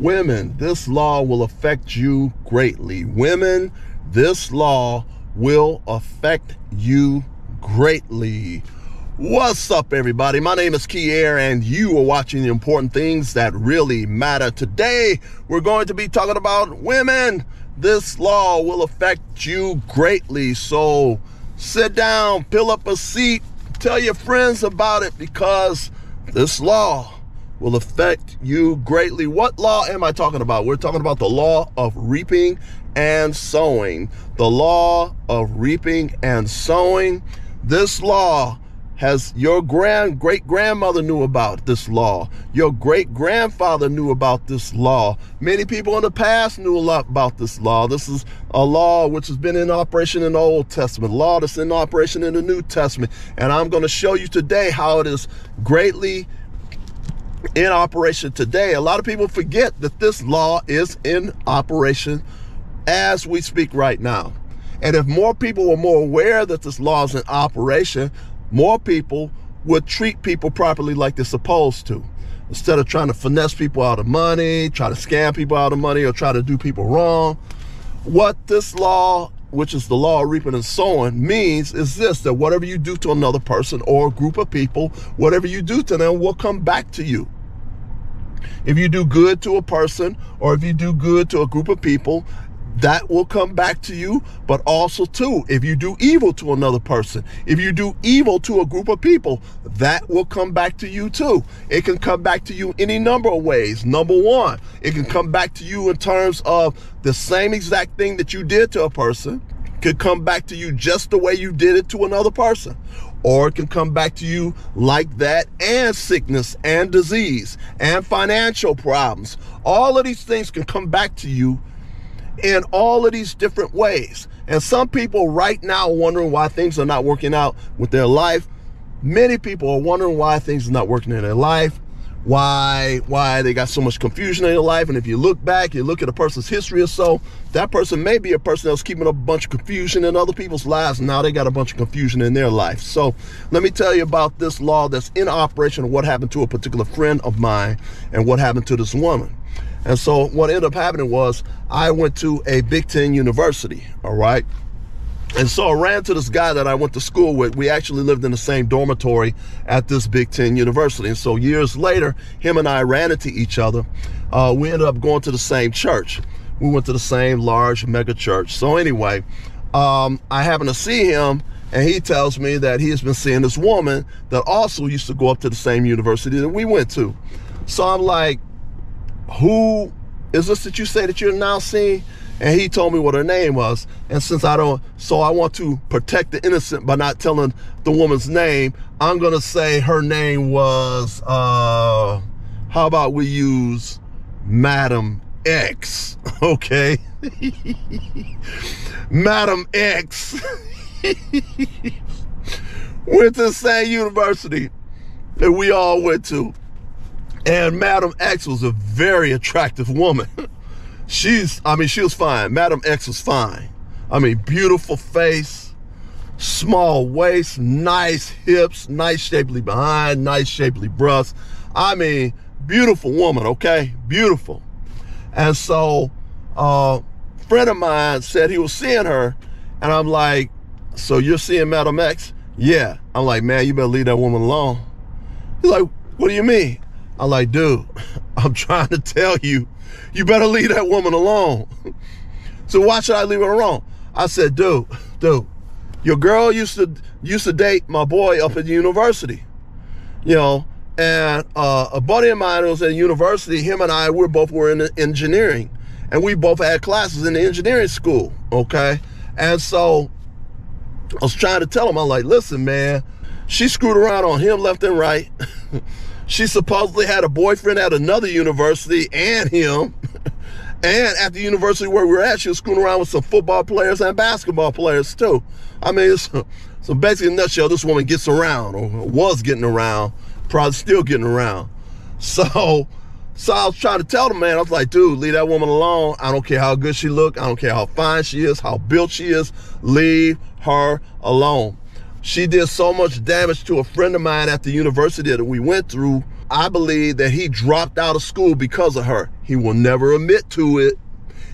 Women, this law will affect you greatly. Women, this law will affect you greatly. What's up, everybody? My name is Kier, and you are watching the important things that really matter. Today, we're going to be talking about women. This law will affect you greatly. So sit down, fill up a seat, tell your friends about it, because this law will affect you greatly. What law am I talking about? We're talking about the law of reaping and sowing. The law of reaping and sowing. This law has your great-grandmother knew about this law. Your great-grandfather knew about this law. Many people in the past knew a lot about this law. This is a law which has been in operation in the Old Testament, a law that's in operation in the New Testament. And I'm going to show you today how it is greatly in operation today. A lot of people forget that this law is in operation as we speak right now. And if more people were more aware that this law is in operation, more people would treat people properly like they're supposed to. Instead of trying to finesse people out of money, try to scam people out of money, or try to do people wrong. What this law, which is the law of reaping and sowing, means is this: that whatever you do to another person or a group of people, whatever you do to them will come back to you. If you do good to a person, or if you do good to a group of people, that will come back to you. But also too, if you do evil to another person, if you do evil to a group of people, that will come back to you too. It can come back to you any number of ways. Number one, it can come back to you in terms of the same exact thing that you did to a person could come back to you just the way you did it to another person. Or it can come back to you like that, and sickness and disease and financial problems. All of these things can come back to you in all of these different ways. And some people right now are wondering why things are not working out with their life. Many people are wondering why things are not working in their life, why they got so much confusion in their life. And if you look back, you look at a person's history or so, that person may be a person that's keeping up a bunch of confusion in other people's lives, and now they got a bunch of confusion in their life. So let me tell you about this law that's in operation, and what happened to a particular friend of mine and what happened to this woman. And so what ended up happening was I went to a Big Ten university, all right? And so I ran to this guy that I went to school with. We actually lived in the same dormitory at this Big Ten university. And so years later, him and I ran into each other. We ended up going to the same church. We went to the same large mega church. So anyway, I happened to see him, and he tells me that he has been seeing this woman that also used to go up to the same university that we went to. So I'm like, who is this that you say that you're now seeing? And he told me what her name was. And since I want to protect the innocent by not telling the woman's name, I'm going to say her name was, how about we use Madam X, okay? Madam X went to the same university that we all went to. And Madam X was a very attractive woman. She was fine. Madam X was fine. I mean, beautiful face, small waist, nice hips, nice shapely behind, nice shapely breasts. I mean, beautiful woman, okay? Beautiful. And so a friend of mine said he was seeing her, and I'm like, so you're seeing Madam X? Yeah. I'm like, man, you better leave that woman alone. He's like, what do you mean? I'm like, dude, I'm trying to tell you, you better leave that woman alone. So why should I leave her alone? I said, dude, your girl used to date my boy up at the university, you know, and a buddy of mine who was at university, him and I, we both were in engineering, and we both had classes in the engineering school, okay? And so I was trying to tell him, I'm like, listen, man, she screwed around on him left and right. She supposedly had a boyfriend at another university and him. And at the university where we were at, she was screwing around with some football players and basketball players too. I mean, so basically in a nutshell, this woman gets around, or was getting around, probably still getting around. So I was trying to tell the man, I was like, dude, leave that woman alone. I don't care how good she look. I don't care how fine she is, how built she is. Leave her alone. She did so much damage to a friend of mine at the university that we went through. I believe that he dropped out of school because of her. He will never admit to it.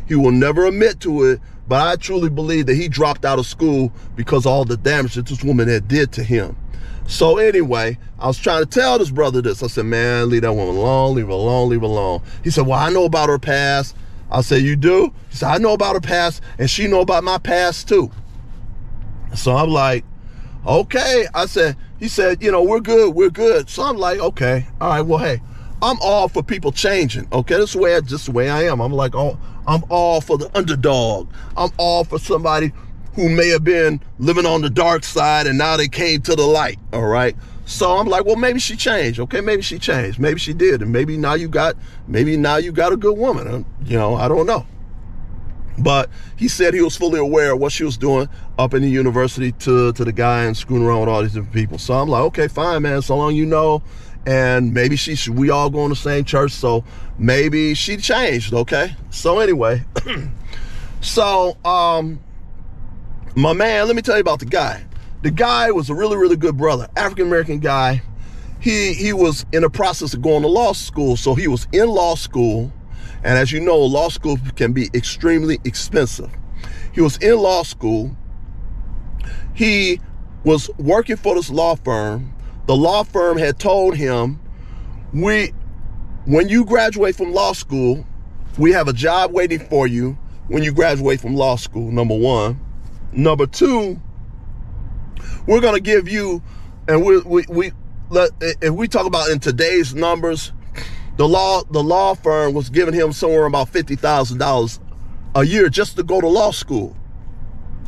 He will never admit to it, but I truly believe that he dropped out of school because of all the damage that this woman had did to him. So anyway, I was trying to tell this brother this. I said, man, leave that woman alone, leave her alone, leave her alone. He said, well, I know about her past. I said, you do? He said, I know about her past, and she know about my past too. So I'm like, okay. He said, you know, we're good, we're good. So I'm like, okay, all right, well, hey, I'm all for people changing, okay? This is just the way I am. I'm like, oh, I'm all for the underdog. I'm all for somebody who may have been living on the dark side and now they came to the light, all right? So I'm like, well, maybe she changed, okay? Maybe she changed, maybe she did, and maybe now you got a good woman, you know, I don't know. But he said he was fully aware of what she was doing up in the university to the guy and screwing around with all these different people. So I'm like, okay, fine, man, so long you know, and maybe we all go in the same church, so maybe she changed, okay? So anyway, so, my man, let me tell you about the guy. The guy was a really, really good brother, African-American guy. He was in the process of going to law school. So he was in law school. And as you know, law school can be extremely expensive. He was in law school. He was working for this law firm. The law firm had told him, when you graduate from law school, we have a job waiting for you when you graduate from law school, number one. Number two, we're going to give you, and if we talk about in today's numbers, the law firm was giving him somewhere about $50,000 a year just to go to law school.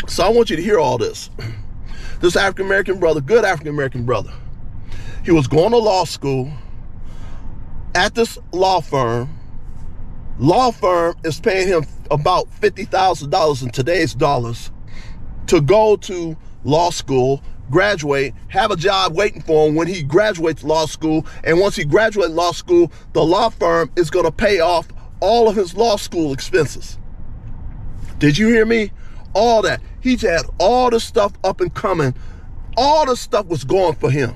So I want you to hear all this. This African-American brother, good African-American brother, he was going to law school at this law firm. Law firm is paying him about $50,000 in today's dollars to go to law school, graduate, have a job waiting for him when he graduates law school. And once he graduates law school, the law firm is going to pay off all of his law school expenses. Did you hear me? All that. He had all the stuff up and coming. All the stuff was going for him.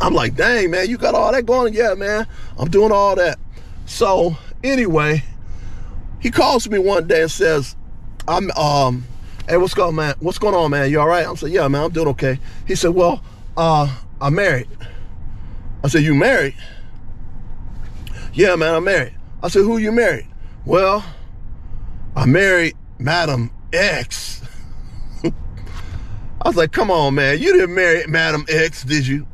I'm like, dang, man, you got all that going? Yeah, man, I'm doing all that. So anyway, he calls me one day and says, hey, what's going on, man? You all right? I'm saying, yeah, man, I'm doing okay. He said, well, I'm married. I said, you married? Yeah, man, I'm married. I said, who you married? Well, I married Madam X. I was like, come on, man, you didn't marry Madam X, did you?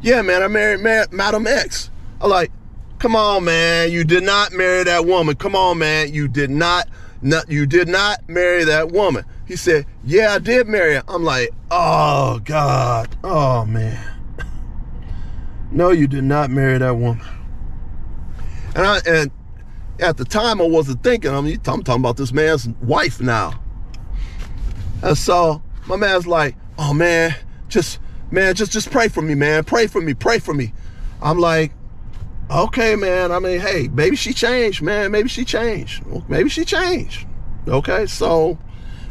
Yeah, man, I married Madam X. I'm like, come on, man, you did not marry that woman. Come on, man, you did not marry that woman. He said, yeah, I did marry her. I'm like, oh, God. Oh, man. No, you did not marry that woman. And at the time, I wasn't thinking. I'm talking about this man's wife now. And so my man's like, oh, man, just pray for me, man. Pray for me. I'm like, okay, man. I mean, hey, maybe she changed, man. Maybe she changed. Okay, so,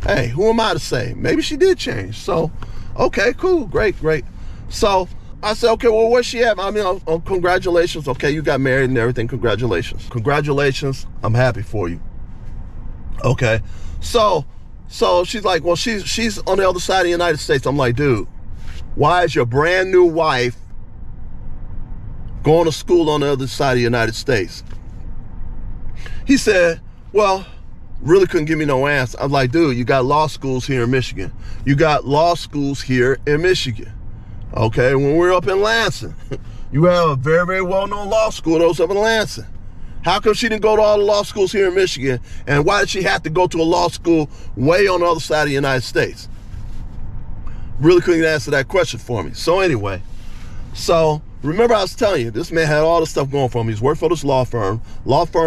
hey, who am I to say? Maybe she did change. So, okay, cool, great. So I said, okay, well, where's she at? I mean, congratulations. Okay, you got married and everything. Congratulations. I'm happy for you. Okay, so she's like, well, she's on the other side of the United States. I'm like, dude, why is your brand new wife going to school on the other side of the United States? He said, well, really couldn't give me no answer. I was like, dude, you got law schools here in Michigan. Okay, when we're up in Lansing, you have a very, very well-known law school that was up in Lansing. How come she didn't go to all the law schools here in Michigan? And why did she have to go to a law school way on the other side of the United States? Really couldn't answer that question for me. So anyway, remember I was telling you, this man had all this stuff going for him. He's worked for this law firm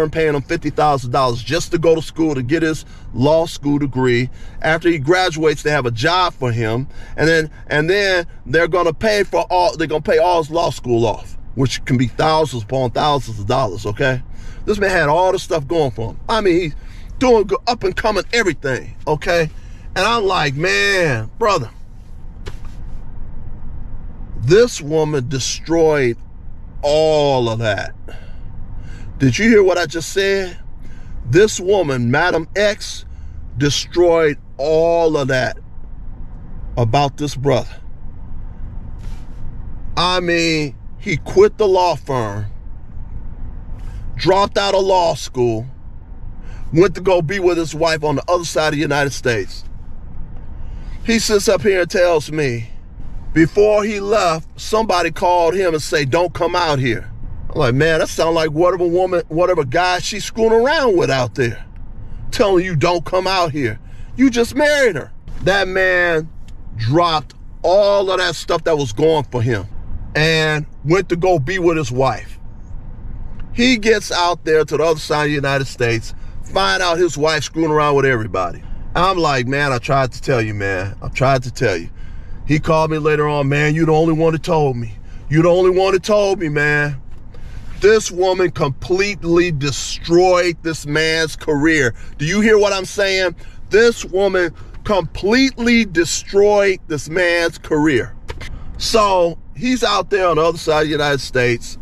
paying him $50,000 just to go to school to get his law school degree. After he graduates, they have a job for him, and then they're gonna pay all his law school off, which can be thousands upon thousands of dollars, okay? This man had all this stuff going for him. I mean, he's doing good, up and coming everything, okay? And I'm like, man, brother, this woman destroyed all of that. Did you hear what I just said? This woman, Madam X, destroyed all of that about this brother. I mean, he quit the law firm, dropped out of law school, went to go be with his wife on the other side of the United States. He sits up here and tells me, before he left, somebody called him and say, don't come out here. I'm like, man, that sounds like whatever guy she's screwing around with out there, telling you don't come out here. You just married her. That man dropped all of that stuff that was going for him and went to go be with his wife. He gets out there to the other side of the United States, find out his wife screwing around with everybody. I'm like, man, I tried to tell you, man. I tried to tell you. He called me later on, man, you the only one that told me. You the only one that told me, man. This woman completely destroyed this man's career. Do you hear what I'm saying? This woman completely destroyed this man's career. So he's out there on the other side of the United States.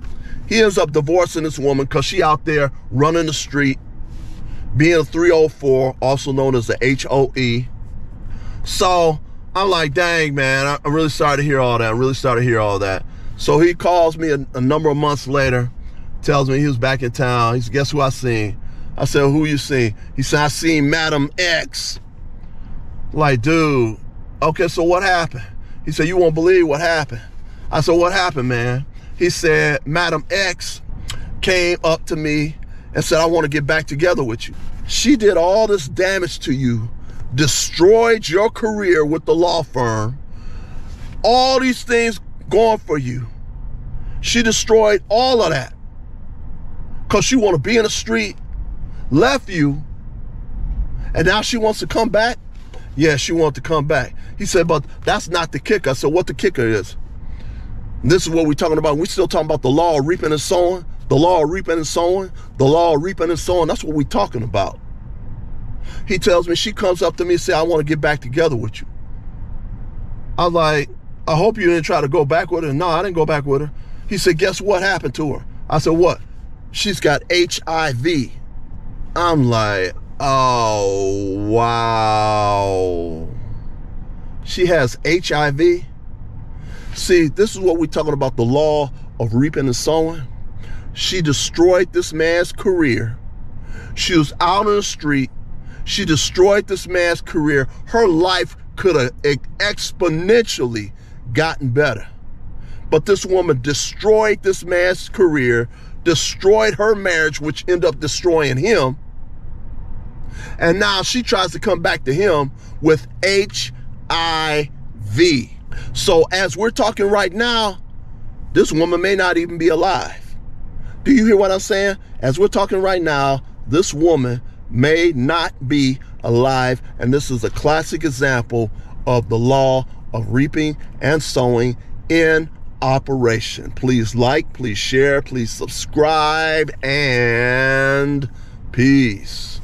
He ends up divorcing this woman because she out there running the street, being a 304, also known as the HOE. So I'm like, dang, man, I'm really sorry to hear all that. I'm really sorry to hear all that. So he calls me a number of months later, tells me he was back in town. He said, guess who I seen? I said, who you seen? He said, I seen Madam X. Like, dude, okay, so what happened? He said, you won't believe what happened. I said, what happened, man? He said, Madam X came up to me and said, I want to get back together with you. She did all this damage to you, destroyed your career with the law firm, all these things going for you. She destroyed all of that because she want to be in the street, left you, and now she wants to come back? Yeah, she wants to come back. He said, but that's not the kicker. I said, what the kicker is? And this is what we're talking about. We're still talking about the law of reaping and sowing, the law of reaping and sowing, the law of reaping and sowing. That's what we're talking about. He tells me, she comes up to me and says, I want to get back together with you. I'm like, I hope you didn't try to go back with her. No, I didn't go back with her. He said, guess what happened to her? I said, what? She's got HIV. I'm like, oh, wow. She has HIV? See, this is what we're talking about, the law of reaping and sowing. She destroyed this man's career. She was out on the street. She destroyed this man's career. Her life could have exponentially gotten better. But this woman destroyed this man's career, destroyed her marriage, which ended up destroying him. And now she tries to come back to him with HIV. So as we're talking right now, this woman may not even be alive. Do you hear what I'm saying? As we're talking right now, this woman may not be alive. And this is a classic example of the law of reaping and sowing in operation. Please like, please share, please subscribe, and peace.